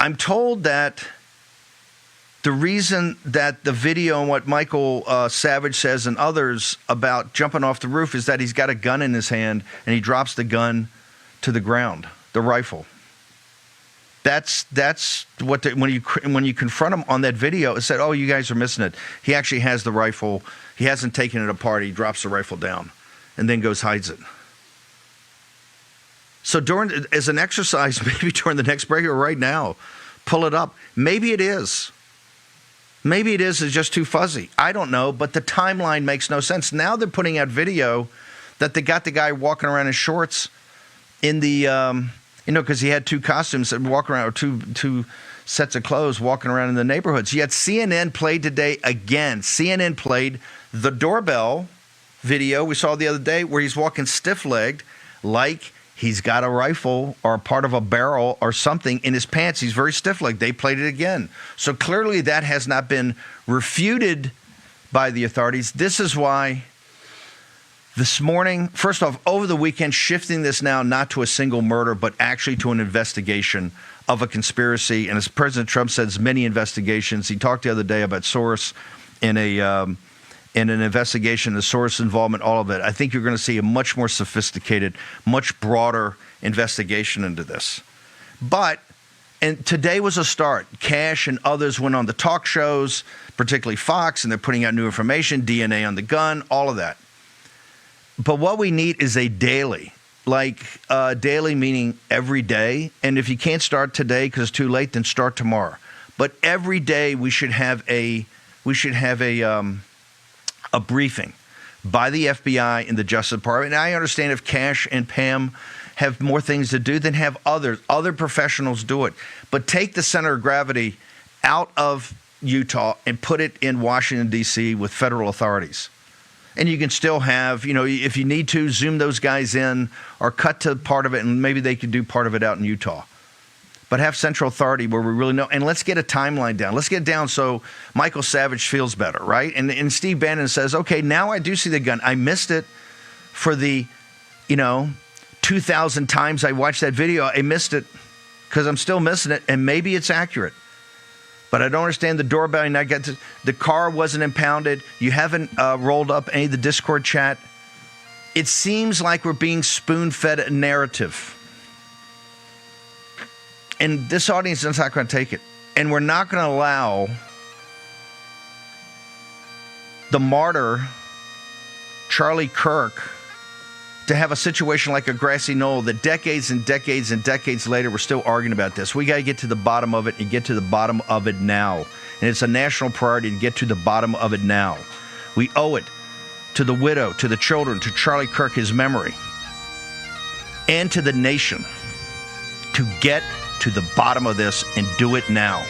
I'm told that the reason that the video and what Michael Savage says and others about jumping off the roof is that he's got a gun in his hand and he drops the gun to the ground, the rifle. That's what when you confront him on that video, it said, "Oh, you guys are missing it. He actually has the rifle. He hasn't taken it apart. He drops the rifle down, and then goes hides it." So as an exercise, maybe during the next break or right now, pull it up. Maybe it is. Maybe it is. It's just too fuzzy. I don't know, but the timeline makes no sense. Now they're putting out video that they got the guy walking around in shorts in the, because he had two costumes and walking around, or two sets of clothes walking around in the neighborhoods. Yet CNN played today again. CNN played the doorbell video we saw the other day where he's walking stiff-legged like he's got a rifle or part of a barrel or something in his pants. He's very stiff-legged. They played it again. So clearly that has not been refuted by the authorities. This is why this morning, first off, over the weekend, shifting this now not to a single murder, but actually to an investigation of a conspiracy. And as President Trump says, many investigations. He talked the other day about Soros in an investigation, the Soros involvement, all of it. I think you're going to see a much more sophisticated, much broader investigation into this. And today was a start. Cash and others went on the talk shows, particularly Fox, and they're putting out new information, DNA on the gun, all of that. But what we need is a daily, daily meaning every day. And if you can't start today because it's too late, then start tomorrow. But every day we should have a briefing by the FBI and the Justice Department. And I understand if Cash and Pam have more things to do, then have other professionals do it. But take the center of gravity out of Utah and put it in Washington, D.C. with federal authorities. And you can still have, if you need to, zoom those guys in or cut to part of it, and maybe they could do part of it out in Utah. But have central authority where we really know. And let's get a timeline down. Let's get it down so Michael Savage feels better, right? And Steve Bannon says, okay, now I do see the gun. I missed it for the, 2,000 times I watched that video. I missed it because I'm still missing it, and maybe it's accurate. But I don't understand the doorbell. And the car wasn't impounded. You haven't rolled up any of the Discord chat. It seems like we're being spoon-fed a narrative. And this audience is not going to take it. And we're not going to allow the martyr, Charlie Kirk, to have a situation like a grassy knoll that decades and decades and decades later we're still arguing about this. We got to get to the bottom of it and get to the bottom of it now. And it's a national priority to get to the bottom of it now. We owe it to the widow, to the children, to Charlie Kirk, his memory, and to the nation to get to the bottom of this and do it now.